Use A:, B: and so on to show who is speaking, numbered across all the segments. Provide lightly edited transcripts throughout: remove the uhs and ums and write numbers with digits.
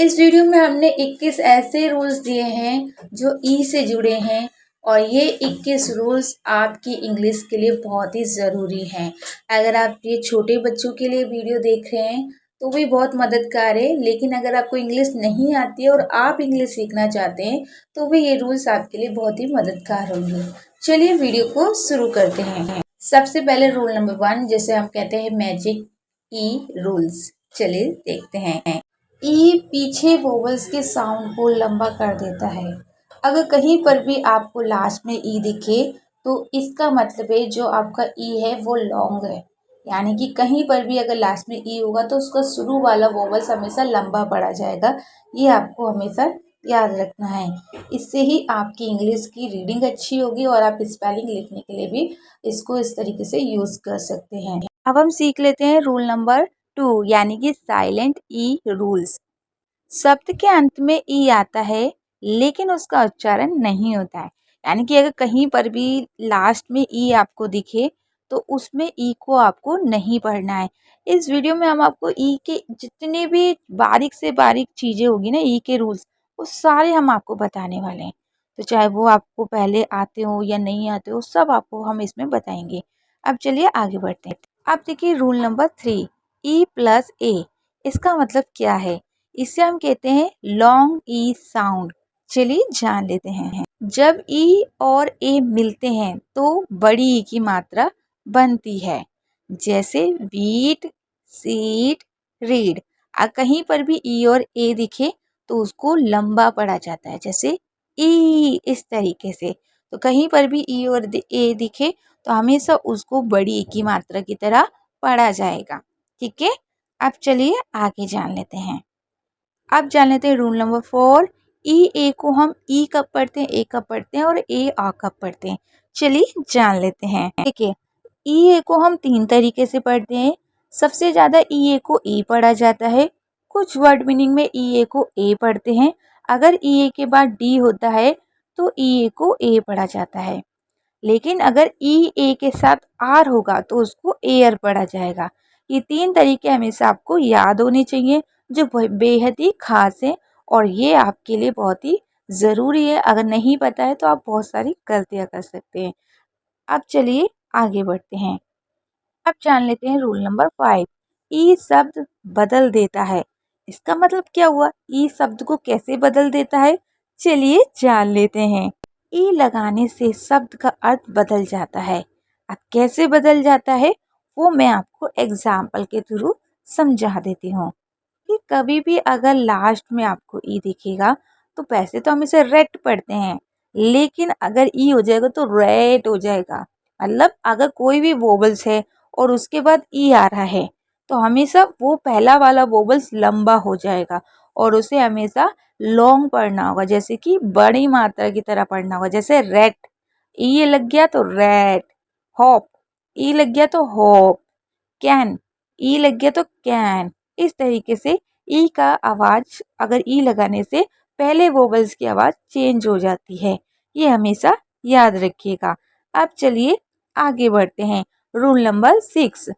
A: इस वीडियो में हमने 21 ऐसे रूल्स दिए हैं जो ई से जुड़े हैं और ये 21 रूल्स आपकी इंग्लिश के लिए बहुत ही ज़रूरी हैं। अगर आप ये छोटे बच्चों के लिए वीडियो देख रहे हैं तो भी बहुत मददगार है, लेकिन अगर आपको इंग्लिश नहीं आती है और आप इंग्लिश सीखना चाहते हैं तो भी ये रूल्स आपके लिए बहुत ही मददगार होंगे। चलिए वीडियो को शुरू करते हैं। सबसे पहले रूल नंबर 1, जैसे हम कहते हैं मैजिक ई रूल्स। चलिए देखते हैं। ई पीछे वोवल्स के साउंड को लंबा कर देता है। अगर कहीं पर भी आपको लास्ट में ई दिखे तो इसका मतलब है जो आपका ई है वो लॉन्ग है, यानी कि कहीं पर भी अगर लास्ट में ई होगा तो उसका शुरू वाला वोवल्स हमेशा लंबा पड़ा जाएगा। ये आपको हमेशा याद रखना है। इससे ही आपकी इंग्लिश की रीडिंग अच्छी होगी और आप स्पेलिंग लिखने के लिए भी इसको इस तरीके से यूज़ कर सकते हैं। अब हम सीख लेते हैं रूल नंबर 2, यानी कि साइलेंट ई रूल्स। शब्द के अंत में ई आता है लेकिन उसका उच्चारण नहीं होता है, यानी कि अगर कहीं पर भी लास्ट में ई आपको दिखे तो उसमें ई को आपको नहीं पढ़ना है। इस वीडियो में हम आपको ई के जितने भी बारीक से बारीक चीज़ें होगी ना, ई के रूल्स, वो सारे हम आपको बताने वाले हैं। तो चाहे वो आपको पहले आते हो या नहीं आते हो, सब आपको हम इसमें बताएंगे। अब चलिए आगे बढ़ते हैं। अब देखिए रूल नंबर 3, ई प्लस ए। इसका मतलब क्या है? इसे हम कहते हैं लॉन्ग ई साउंड। चलिए जान लेते हैं। जब ई और ए मिलते हैं तो बड़ी ई की मात्रा बनती है, जैसे वीट, सीट, रीड। कहीं पर भी ई और ए दिखे तो उसको लंबा पढ़ा जाता है, जैसे ई, इस तरीके से। तो कहीं पर भी ई और ए दिखे तो हमेशा उसको बड़ी ई की मात्रा की तरह पढ़ा जाएगा। ठीक है, अब चलिए आगे जान लेते हैं। अब जान लेते हैं रूल नंबर 4, ई ए को हम ई कब पढ़ते हैं, ए कब पढ़ते हैं और ए आ कब पढ़ते हैं। चलिए जान लेते हैं। देखिए, ई ए को हम 3 तरीके से पढ़ते हैं। सबसे ज़्यादा ई ए को ई पढ़ा जाता है। कुछ वर्ड मीनिंग में ई ए को ए पढ़ते हैं। अगर ई ए के बाद डी होता है तो ई ए को ए पढ़ा जाता है। लेकिन अगर ई ए के साथ आर होगा तो उसको एयर पढ़ा जाएगा। ये 3 तरीके हमेशा आपको याद होने चाहिए, जो बेहद ही खास है और ये आपके लिए बहुत ही ज़रूरी है। अगर नहीं पता है तो आप बहुत सारी गलतियाँ कर सकते हैं। अब चलिए आगे बढ़ते हैं। अब जान लेते हैं रूल नंबर 5, ई शब्द बदल देता है। इसका मतलब क्या हुआ? ई शब्द को कैसे बदल देता है, चलिए जान लेते हैं। ई लगाने से शब्द का अर्थ बदल जाता है। अब कैसे बदल जाता है वो मैं आपको एग्जाम्पल के थ्रू समझा देती हूँ। कि कभी भी अगर लास्ट में आपको ई दिखेगा तो वैसे तो हम इसे रेड पढ़ते हैं, लेकिन अगर ई हो जाएगा तो रेड हो जाएगा। मतलब अगर कोई भी वोबल्स है और उसके बाद ई आ रहा है तो हमेशा वो पहला वाला वोबल्स लंबा हो जाएगा और उसे हमेशा लॉन्ग पढ़ना होगा, जैसे कि बड़ी मात्रा की तरह पढ़ना होगा। जैसे रेड, ई लग गया तो रेड। हॉप, ई लग गया तो हॉप। कैन, ई लग गया तो कैन। इस तरीके से ई का आवाज़, अगर ई लगाने से पहले वोवल्स की आवाज़ चेंज हो जाती है। ये हमेशा याद रखिएगा। अब चलिए आगे बढ़ते हैं। रूल नंबर 6,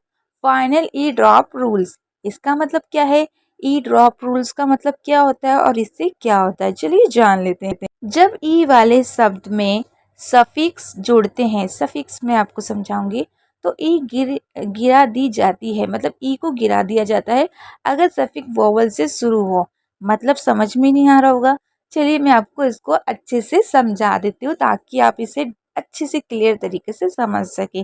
A: फाइनल ई ड्रॉप रूल्स। इसका मतलब क्या है? ई ड्रॉप रूल्स का मतलब क्या होता है और इससे क्या होता है, चलिए जान लेते हैं। जब ई वाले शब्द में सफिक्स जुड़ते हैं, सफिक्स मैं आपको समझाऊंगी, तो ई गिरा दी जाती है, मतलब ई को गिरा दिया जाता है अगर सफिक्स वोवल से शुरू हो। मतलब समझ में नहीं आ रहा होगा, चलिए मैं आपको इसको अच्छे से समझा देती हूँ ताकि आप इसे अच्छे से क्लियर तरीके से समझ सके।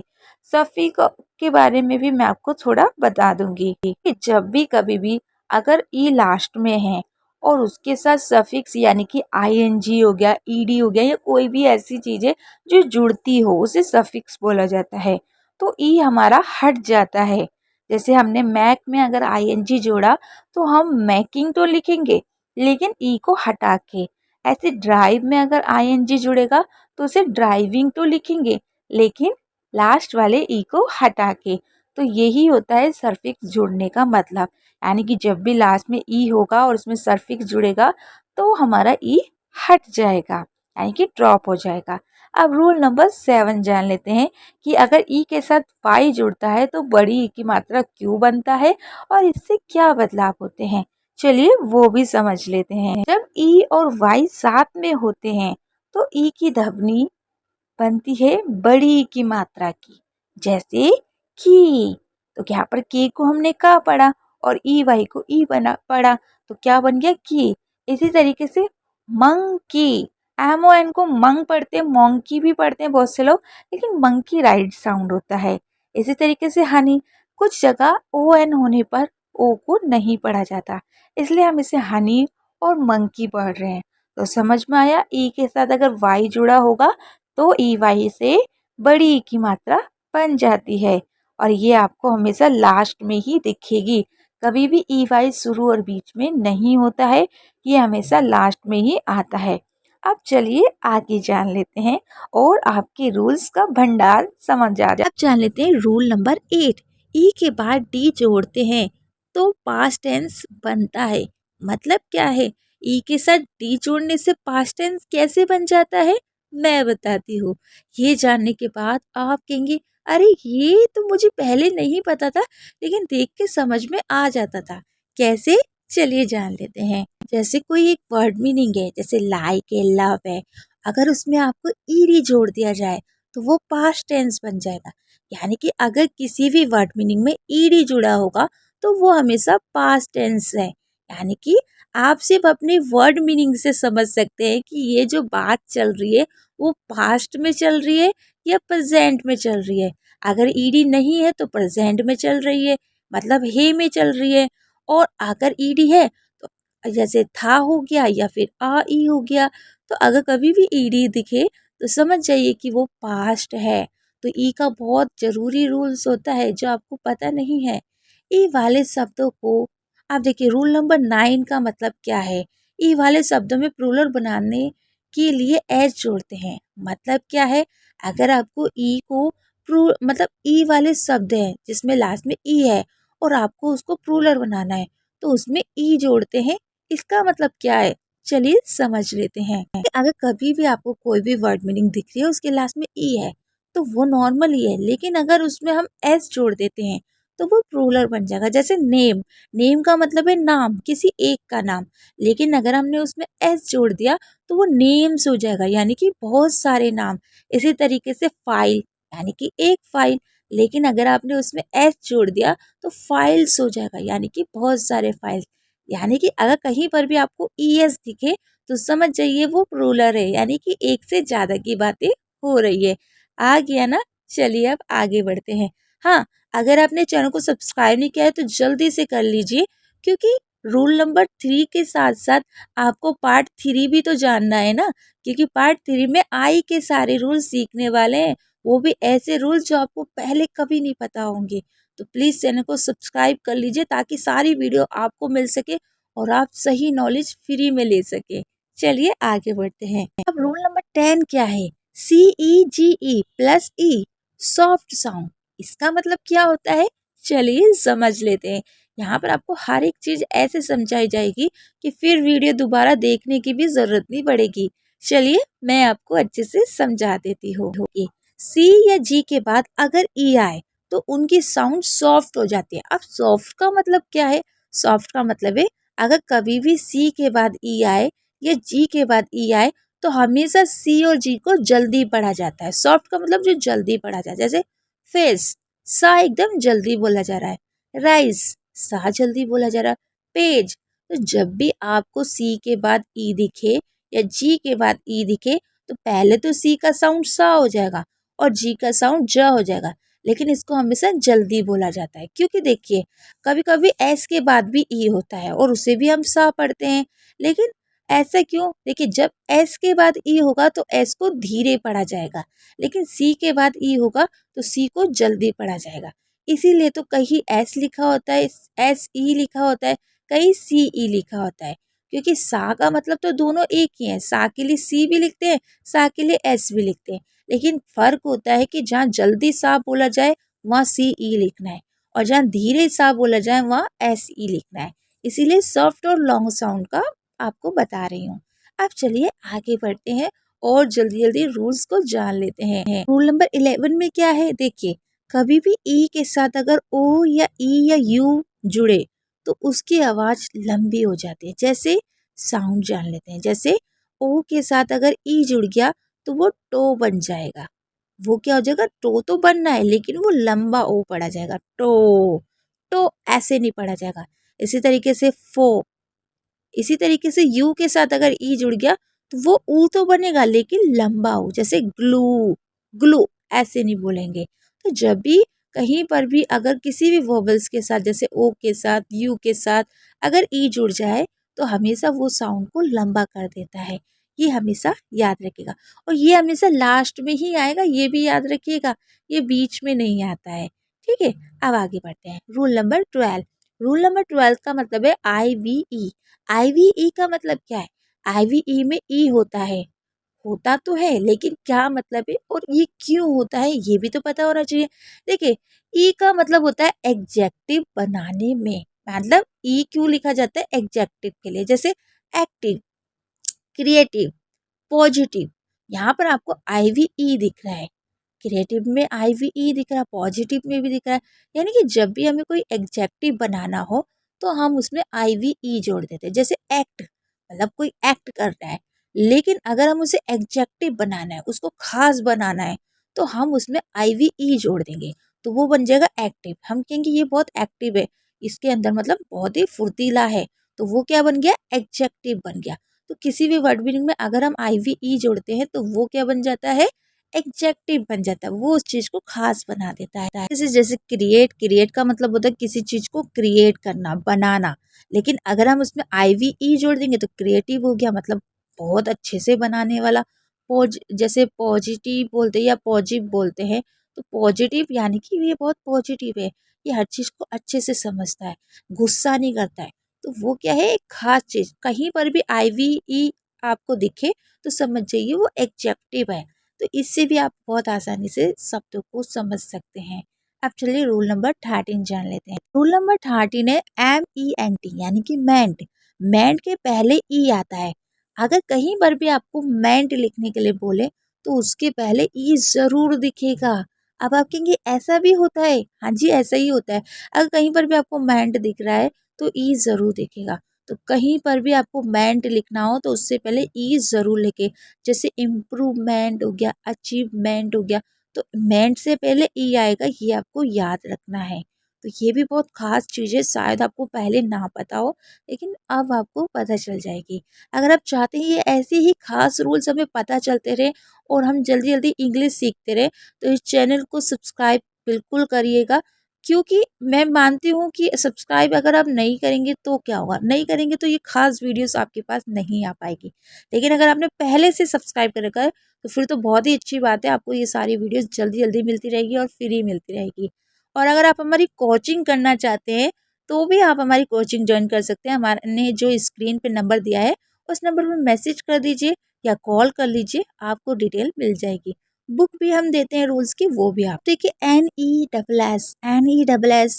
A: सफिक्स के बारे में भी मैं आपको थोड़ा बता दूंगी कि जब भी कभी भी अगर ई लास्ट में है और उसके साथ सफिक्स यानी कि आईएनजी हो गया, ईडी हो गया, या कोई भी ऐसी चीज़ है जो जुड़ती हो, उसे सफिक्स बोला जाता है। तो ई हमारा हट जाता है। जैसे हमने मैक में अगर आईएनजी जोड़ा तो हम मैकिंग तो लिखेंगे लेकिन ई को हटा के। ऐसे ड्राइव में अगर आईएनजी जुड़ेगा तो उसे ड्राइविंग तो लिखेंगे लेकिन लास्ट वाले ई को हटा के। तो यही होता है सफिक्स जुड़ने का मतलब, यानी कि जब भी लास्ट में ई होगा और उसमें सफिक्स जुड़ेगा तो हमारा ई हट जाएगा, यानी कि ड्रॉप हो जाएगा। अब रूल नंबर 7 जान लेते हैं कि अगर ई के साथ फाई जुड़ता है तो बड़ी ई की मात्रा क्यों बनता है और इससे क्या बदलाव होते हैं। चलिए वो भी समझ लेते हैं। जब ई और वाई साथ में होते हैं तो ई की ध्वनि बनती है बड़ी ई की मात्रा की, जैसे की। तो यहाँ पर के को हमने का पढ़ा और ई वाई को ई बना पढ़ा, तो क्या बन गया की। इसी तरीके से मंकी, एम ओ एन को मंग पढ़ते हैं, मोंकी भी पढ़ते हैं बहुत से लोग, लेकिन मंकी राइट साउंड होता है। इसी तरीके से हनी, कुछ जगह ओ एन होने पर ओ को नहीं पढ़ा जाता, इसलिए हम इसे हनी और मंकी पढ़ रहे हैं। तो समझ में आया, ई के साथ अगर वाई जुड़ा होगा तो ई वाई से बड़ी ई की मात्रा बन जाती है, और ये आपको हमेशा लास्ट में ही दिखेगी। कभी भी ई वाई शुरू और बीच में नहीं होता है, ये हमेशा लास्ट में ही आता है। अब चलिए आगे जान लेते हैं और आपके रूल्स का भंडार समझ आ जाए। अब जान लेते हैं रूल नंबर 8। ई के बाद डी जोड़ते हैं तो पास्ट टेंस बनता है। मतलब क्या है, ई के साथ डी जोड़ने से पास्ट टेंस कैसे बन जाता है, मैं बताती हूँ। ये जानने के बाद आप कहेंगे अरे ये तो मुझे पहले नहीं पता था, लेकिन देख के समझ में आ जाता था। कैसे, चलिए जान लेते हैं। जैसे कोई एक वर्ड मीनिंग है, जैसे लाइक है, लव है, अगर उसमें आपको ईडी जोड़ दिया जाए तो वो पास्ट टेंस बन जाएगा। यानी कि अगर किसी भी वर्ड मीनिंग में ईडी जुड़ा होगा तो वो हमेशा पास्ट टेंस है। यानी कि आप सिर्फ अपने वर्ड मीनिंग से समझ सकते हैं कि ये जो बात चल रही है वो पास्ट में चल रही है या प्रेजेंट में चल रही है। अगर ईडी नहीं है तो प्रेजेंट में चल रही है, मतलब हे में चल रही है। और अगर ईडी है तो जैसे था हो गया या फिर आ ई हो गया। तो अगर कभी भी ईडी दिखे तो समझ जाइए कि वो पास्ट है। तो ई का बहुत ज़रूरी रूल्स होता है जो आपको पता नहीं है। ई वाले शब्दों को आप देखिए, रूल नंबर 9 का मतलब क्या है। ई वाले शब्दों में प्लूरल बनाने के लिए एस जोड़ते हैं। मतलब क्या है, अगर आपको ई को मतलब ई वाले शब्द हैं जिसमें लास्ट में ई है और आपको उसको प्लूरल बनाना है तो उसमें ई जोड़ते हैं। इसका मतलब क्या है, चलिए समझ लेते हैं। अगर कभी भी आपको कोई भी वर्ड मीनिंग दिख रही है उसके लास्ट में ई है तो वो नॉर्मल ही है, लेकिन अगर उसमें हम एस जोड़ देते हैं तो वो प्लूरल बन जाएगा। जैसे नेम, नेम का मतलब है नाम, किसी एक का नाम, लेकिन अगर हमने उसमें एस जोड़ दिया तो वो नेम्स हो जाएगा, यानी कि बहुत सारे नाम। इसी तरीके से फाइल, यानी कि एक फाइल, लेकिन अगर आपने उसमें एस जोड़ दिया तो फाइल्स हो जाएगा, यानी कि बहुत सारे फाइल्स। यानी कि अगर कहीं पर भी आपको ई एस दिखे तो समझ जाइए वो प्लूरल है, यानी कि एक से ज़्यादा की बातें हो रही है। आ गया ना, चलिए अब आगे बढ़ते हैं। हाँ, अगर आपने चैनल को सब्सक्राइब नहीं किया है तो जल्दी से कर लीजिए, क्योंकि रूल नंबर 3 के साथ साथ आपको पार्ट 3 भी तो जानना है ना, क्योंकि पार्ट 3 में आई के सारे रूल सीखने वाले हैं, वो भी ऐसे रूल जो आपको पहले कभी नहीं पता होंगे। तो प्लीज़ चैनल को सब्सक्राइब कर लीजिए ताकि सारी वीडियो आपको मिल सके और आप सही नॉलेज फ्री में ले सके। चलिए आगे बढ़ते हैं। अब रूल नंबर 10 क्या है, CEGE प्लस ई, सॉफ्ट साउंड। इसका मतलब क्या होता है, चलिए समझ लेते हैं। यहाँ पर आपको हर एक चीज़ ऐसे समझाई जाएगी कि फिर वीडियो दोबारा देखने की भी ज़रूरत नहीं पड़ेगी। चलिए मैं आपको अच्छे से समझा देती हूँ। सी या जी के बाद अगर ई आए तो उनकी साउंड सॉफ्ट हो जाती है। अब सॉफ्ट का मतलब क्या है, सॉफ्ट का मतलब है अगर कभी भी सी के बाद ई आए या जी के बाद ई आए तो हमेशा सी और जी को जल्दी पढ़ा जाता है। सॉफ्ट का मतलब जो जल्दी पढ़ा जाता है, जैसे फेस, सा एकदम जल्दी बोला जा रहा है। राइस, सा जल्दी बोला जा रहा है। पेज, तो जब भी आपको सी के बाद ई दिखे या जी के बाद ई दिखे तो पहले तो सी का साउंड सा हो जाएगा और जी का साउंड ज हो जाएगा, लेकिन इसको हमेशा जल्दी बोला जाता है। क्योंकि देखिए, कभी कभी एस के बाद भी ई होता है और उसे भी हम सा पढ़ते हैं, लेकिन ऐसा क्यों, देखिए जब एस के बाद ई होगा तो एस को धीरे पढ़ा जाएगा, लेकिन सी के बाद ई होगा तो सी को जल्दी पढ़ा जाएगा। इसीलिए तो कहीं एस लिखा होता है, एस ई लिखा होता है, कहीं सी ई लिखा होता है, क्योंकि सा का मतलब तो दोनों एक ही है। सा के लिए सी भी लिखते हैं, सा के लिए एस भी लिखते हैं, लेकिन फर्क होता है कि जहाँ जल्दी सा बोला जाए वहाँ सी ई लिखना है और जहाँ धीरे सा बोला जाए वहाँ एस ई लिखना है। इसीलिए सॉफ्ट और लॉन्ग साउंड का आपको बता रही हूँ। अब चलिए आगे बढ़ते हैं और जल्दी जल्दी रूल्स को जान लेते हैं। रूल नंबर 11 में क्या है, देखिए कभी भी ई के साथ अगर ओ या ई या यू जुड़े तो उसकी आवाज़ लंबी हो जाती है। जैसे साउंड जान लेते हैं, जैसे ओ के साथ अगर ई जुड़ गया तो वो टो बन जाएगा। वो क्या हो जाएगा, टो तो बनना है लेकिन वो लंबा ओ पढ़ा जाएगा, टो। टो ऐसे नहीं पढ़ा जाएगा। इसी तरीके से फो, इसी तरीके से यू के साथ अगर ई जुड़ गया तो वो ऊ तो बनेगा लेकिन लंबा ऊ, जैसे ग्लू, ग्लू ऐसे नहीं बोलेंगे। तो जब भी कहीं पर भी अगर किसी भी वोवेल्स के साथ, जैसे ओ के साथ, यू के साथ अगर ई जुड़ जाए तो हमेशा वो साउंड को लंबा कर देता है। ये हमेशा याद रखिएगा, और ये हमेशा लास्ट में ही आएगा, ये भी याद रखिएगा, ये बीच में नहीं आता है। ठीक है, अब आगे बढ़ते हैं। Rule number 12। रूल नंबर 12 का मतलब है IVE। IVE का मतलब क्या है? IVE में ई होता है, होता तो है लेकिन क्या मतलब है और ये क्यों होता है ये भी तो पता होना चाहिए। देखिए, ई का मतलब होता है एग्जेक्टिव बनाने में, मतलब ई क्यों लिखा जाता है, एग्जेक्टिव के लिए, जैसे एक्टिव, क्रिएटिव, पॉजिटिव। यहाँ पर आपको IVE दिख रहा है, क्रिएटिव में IVE दिख रहा है, पॉजिटिव में भी दिख रहा है। यानी कि जब भी हमें कोई एग्जेक्टिव बनाना हो तो हम उसमें IVE जोड़ देते हैं। जैसे एक्ट, मतलब कोई एक्ट कर रहा है, लेकिन अगर हम उसे एग्जेक्टिव बनाना है, उसको खास बनाना है, तो हम उसमें IVE जोड़ देंगे, तो वो बन जाएगा एक्टिव। हम कहेंगे ये बहुत एक्टिव है, इसके अंदर मतलब बहुत ही फुर्तीला है, तो वो क्या बन गया, एग्जेक्टिव बन गया। तो किसी भी वर्ड मीनिंग में अगर हम IVE जोड़ते हैं तो वो क्या बन जाता है, एग्जेक्टिव बन जाता है, वो उस चीज को खास बना देता है। जैसे क्रिएट, क्रिएट का मतलब होता है किसी चीज को क्रिएट करना, बनाना, लेकिन अगर हम उसमें IVE जोड़ देंगे तो क्रिएटिव हो गया, मतलब बहुत अच्छे से बनाने वाला। जैसे पॉजिटिव बोलते हैं या पॉजिटिव बोलते हैं, तो पॉजिटिव यानी कि ये बहुत पॉजिटिव है, ये हर चीज को अच्छे से समझता है, गुस्सा नहीं करता है, तो वो क्या है, एक खास चीज। कहीं पर भी IVE आपको दिखे तो समझ जाइए वो एग्जेक्टिव है। तो इससे भी आप बहुत आसानी से शब्दों को समझ सकते हैं। अब चलिए रूल नंबर 13 जान लेते हैं। रूल नंबर 13 है MENT, यानी कि मेंट। मेंट के पहले ई आता है। अगर कहीं पर भी आपको मेंट लिखने के लिए बोले तो उसके पहले ई जरूर दिखेगा। अब आप कहेंगे ऐसा भी होता है, हाँ जी ऐसा ही होता है। अगर कहीं पर भी आपको मेंट दिख रहा है तो ई जरूर दिखेगा। तो कहीं पर भी आपको मेंट लिखना हो तो उससे पहले ई जरूर लिखे। जैसे इम्प्रूवमेंट हो गया, अचीवमेंट हो गया, तो मेंट से पहले ई आएगा, ये आपको याद रखना है। तो ये भी बहुत खास चीज़ है, शायद आपको पहले ना पता हो लेकिन अब आपको पता चल जाएगी। अगर आप चाहते हैं ये ऐसे ही खास रूल्स हमें पता चलते रहे और हम जल्दी जल्दी इंग्लिश सीखते रहे, तो इस चैनल को सब्सक्राइब बिल्कुल करिएगा। क्योंकि मैं मानती हूँ कि सब्सक्राइब अगर आप नहीं करेंगे तो क्या होगा, नहीं करेंगे तो ये खास वीडियोस आपके पास नहीं आ पाएगी। लेकिन अगर आपने पहले से सब्सक्राइब कर रखा है तो फिर तो बहुत ही अच्छी बात है, आपको ये सारी वीडियोस जल्दी जल्दी मिलती रहेगी और फ्री मिलती रहेगी। और अगर आप हमारी कोचिंग करना चाहते हैं तो भी आप हमारी कोचिंग ज्वाइन कर सकते हैं। हमारे जो स्क्रीन पे नंबर दिया है उस नंबर पर मैसेज कर दीजिए या कॉल कर लीजिए, आपको डिटेल मिल जाएगी। बुक भी हम देते हैं रूल्स की, वो भी आप देखिए। NESS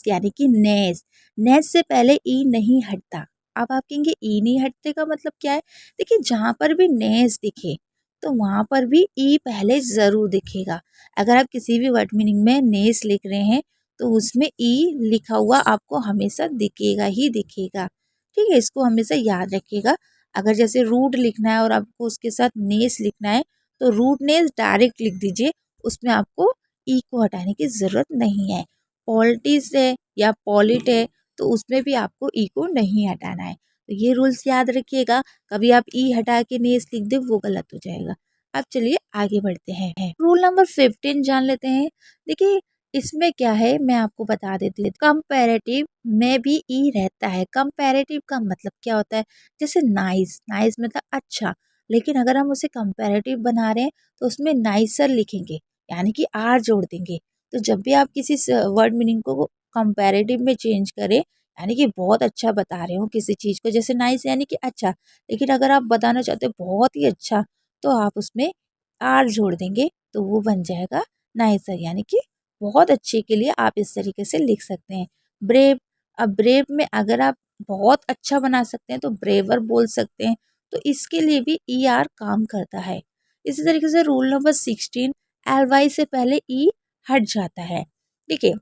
A: यानी कि नेस। नेस से पहले ई नहीं हटता। अब आप कहेंगे ई नहीं हटते का मतलब क्या है, देखिए जहाँ पर भी नेस दिखे तो वहाँ पर भी ई पहले ज़रूर दिखेगा। अगर आप किसी भी वर्ड मीनिंग में नेस लिख रहे हैं तो उसमें ई लिखा हुआ आपको हमेशा दिखेगा ही दिखेगा। ठीक है, इसको हमेशा याद रखिएगा। अगर जैसे रूट लिखना है और आपको उसके साथ नेस लिखना है तो रूट नेस डायरेक्ट लिख दीजिए, उसमें आपको ई को हटाने की ज़रूरत नहीं है। पॉलिटिस है या पॉलिट है तो उसमें भी आपको ई को नहीं हटाना है। तो ये रूल्स याद रखिएगा, कभी आप ई हटा के नेस लिख दे वो गलत हो जाएगा। अब चलिए आगे बढ़ते हैं। रूल नंबर 15 जान लेते हैं। देखिए, इसमें क्या है मैं आपको बता देती हूँ। कंपैरेटिव में भी ई रहता है। कंपैरेटिव का मतलब क्या होता है, जैसे नाइस, नाइस मतलब अच्छा, लेकिन अगर हम उसे कंपैरेटिव बना रहे हैं तो उसमें नाइसर लिखेंगे, यानी कि आर जोड़ देंगे। तो जब भी आप किसी वर्ड मीनिंग को कंपैरेटिव में चेंज करें, यानी कि बहुत अच्छा बता रहे हो किसी चीज़ को, जैसे नाइस यानी कि अच्छा, लेकिन अगर आप बताना चाहते हो बहुत ही अच्छा तो आप उसमें आर जोड़ देंगे, तो वो बन जाएगा नाइसर, यानी कि बहुत अच्छे के लिए आप इस तरीके से लिख सकते हैं। ब्रेव, अब ब्रेव में अगर आप बहुत अच्छा बना सकते हैं तो ब्रेवर बोल सकते हैं, तो इसके लिए भी ई आर काम करता है। इसी तरीके से रूल नंबर 16, एल वाई से पहले ई हट जाता है। देखिए,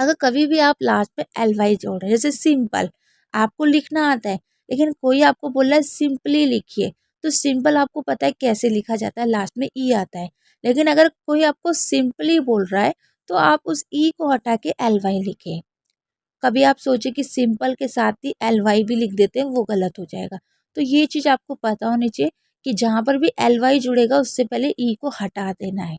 A: अगर कभी भी आप लास्ट में एल वाई जोड़ रहे हैं, जैसे सिंपल, आपको लिखना आता है, लेकिन कोई आपको बोल रहा है सिंपली लिखिए, तो सिंपल आपको पता है कैसे लिखा जाता है, लास्ट में ई आता है। लेकिन अगर कोई आपको सिंपली बोल रहा है तो आप उस ई को हटा के एल वाई लिखें। कभी आप सोचे कि सिंपल के साथ ही एल वाई भी लिख देते हैं, वो गलत हो जाएगा। तो ये चीज़ आपको पता होनी चाहिए कि जहाँ पर भी एल वाई जुड़ेगा उससे पहले ई को हटा देना है।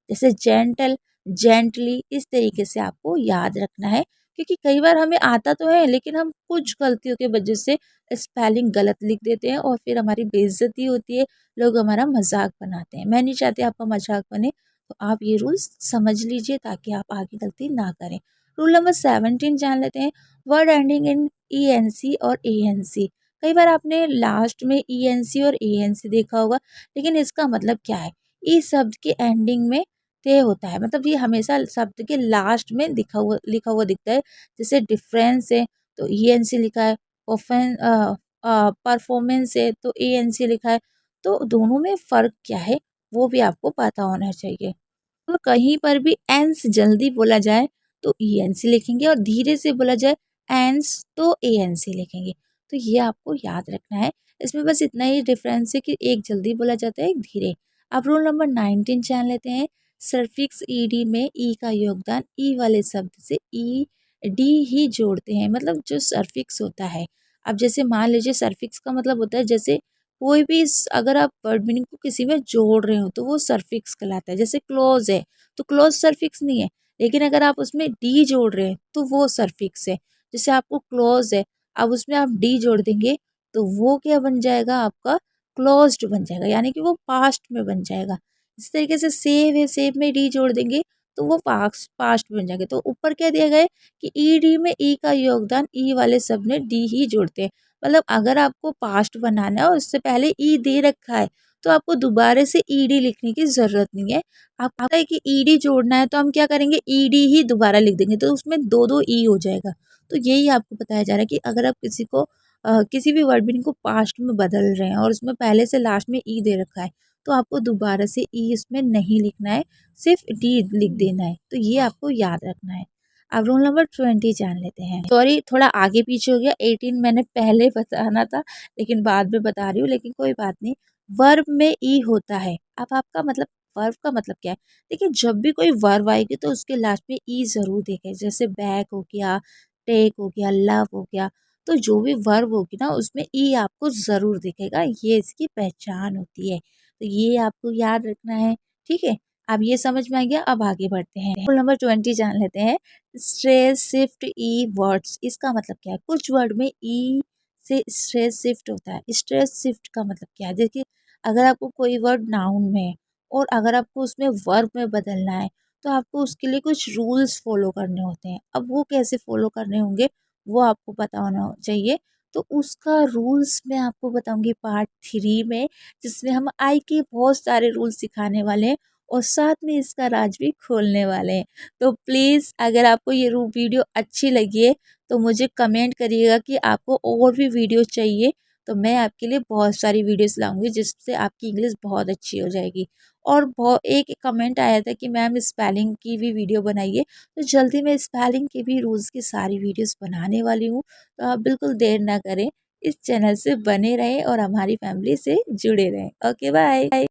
A: जैसे जेंटल, जेंटली, इस तरीके से आपको याद रखना है, क्योंकि कई बार हमें आता तो है लेकिन हम कुछ गलतियों की वजह से स्पेलिंग गलत लिख देते हैं और फिर हमारी बेइज्जती होती है, लोग हमारा मजाक बनाते हैं। मैं नहीं चाहती आपका मजाक बने, तो आप ये रूल्स समझ लीजिए ताकि आप आगे गलती ना करें। रूल नंबर 17 जान लेते हैं। Word ending in E N C और ए एन सी। कई बार आपने लास्ट में ई एन सी और ए एन सी देखा होगा, लेकिन इसका मतलब क्या है? ई शब्द के एंडिंग में ते होता है, मतलब ये हमेशा शब्द के लास्ट में लिखा हुआ दिखता है। जैसे डिफरेंस है तो ई एन सी लिखा है, ऑफेन परफॉर्मेंस है तो ए एन सी लिखा है। तो दोनों में फ़र्क क्या है वो भी आपको पता होना चाहिए। तो कहीं पर भी एंस जल्दी बोला जाए तो ई एन सी लिखेंगे और धीरे से बोला जाए एंस तो ए एन सी लिखेंगे। तो ये आपको याद रखना है। इसमें बस इतना ही डिफरेंस है कि एक जल्दी बोला जाता है, एक धीरे। अब रूल नंबर 19 जान लेते हैं। सफिक्स ईडी में ई का योगदान ई वाले शब्द से ई डी ही जोड़ते हैं, मतलब जो सफिक्स होता है। अब जैसे मान लीजिए सफिक्स का मतलब होता है, जैसे कोई भी अगर आप वर्ड मीनिंग को किसी में जोड़ रहे हो तो वो सरफिक्स कहलाता है। जैसे क्लोज है तो क्लोज सरफिक्स नहीं है, लेकिन अगर आप उसमें डी जोड़ रहे हैं तो वो सरफिक्स है। जैसे आपको क्लोज है, अब उसमें आप डी जोड़ देंगे तो वो क्या बन जाएगा, आपका क्लोज्ड बन जाएगा, यानी कि वो पास्ट में बन जाएगा। इस तरीके से सेव है, सेव में डी जोड़ देंगे तो वो पास्ट पास्ट बन जाएगा। तो ऊपर क्या दिया गया है कि ई डी में ई का योगदान ई वाले शब्द में डी ही जोड़ते हैं। मतलब अगर आपको पास्ट बनाना है और उससे पहले ई दे रखा है तो आपको दोबारा से ईडी लिखने की ज़रूरत नहीं है। आप पता है कि ईडी जोड़ना है तो हम क्या करेंगे, ईडी ही दोबारा लिख देंगे तो उसमें दो दो ई हो जाएगा। तो यही आपको बताया जा रहा है कि अगर आप किसी को किसी भी वर्ड मीनिंग को पास्ट में बदल रहे हैं और उसमें पहले से लास्ट में ई दे रखा है तो आपको दोबारा से ई इसमें नहीं लिखना है, सिर्फ डी लिख देना है। तो ये आपको याद रखना है। अब रूल नंबर 20 जान लेते हैं। सॉरी, थोड़ा आगे पीछे हो गया, 18 मैंने पहले बताना था लेकिन बाद में बता रही हूँ, लेकिन कोई बात नहीं। वर्ब में ई होता है। अब आपका मतलब वर्ब का मतलब क्या है? देखिए, जब भी कोई वर्ब आएगी तो उसके लास्ट में ई ज़रूर देखें। जैसे बैक हो गया, टेक हो गया, लव हो गया, तो जो भी वर्ब होगी ना उसमें ई आपको ज़रूर दिखेगा। ये इसकी पहचान होती है। तो ये आपको याद रखना है, ठीक है? अब ये समझ में आ गया, अब आगे बढ़ते हैं। रूल नंबर 20 जान लेते हैं। स्ट्रेस शिफ्ट ई वर्ड्स, इसका मतलब क्या है? कुछ वर्ड में ई से स्ट्रेस शिफ्ट होता है। स्ट्रेस शिफ्ट का मतलब क्या है? देखिए, अगर आपको कोई वर्ड नाउन में है और अगर आपको उसमें वर्ब में बदलना है तो आपको उसके लिए कुछ रूल्स फॉलो करने होते हैं। अब वो कैसे फॉलो करने होंगे वो आपको पता होना चाहिए। तो उसका रूल्स मैं आपको बताऊंगी पार्ट 3 में, जिसमें हम आई के बहुत सारे रूल्स सिखाने वाले हैं और साथ में इसका राज भी खोलने वाले हैं। तो प्लीज़ अगर आपको ये वीडियो अच्छी लगी है तो मुझे कमेंट करिएगा कि आपको और भी वीडियो चाहिए, तो मैं आपके लिए बहुत सारी वीडियोस लाऊंगी जिससे आपकी इंग्लिश बहुत अच्छी हो जाएगी। और बहुत एक कमेंट आया था कि मैम स्पेलिंग की भी वीडियो बनाइए, तो जल्दी मैं स्पेलिंग के भी रूल्स की सारी वीडियोस बनाने वाली हूँ। तो आप बिल्कुल देर ना करें, इस चैनल से बने रहें और हमारी फैमिली से जुड़े रहें। Okay, bye.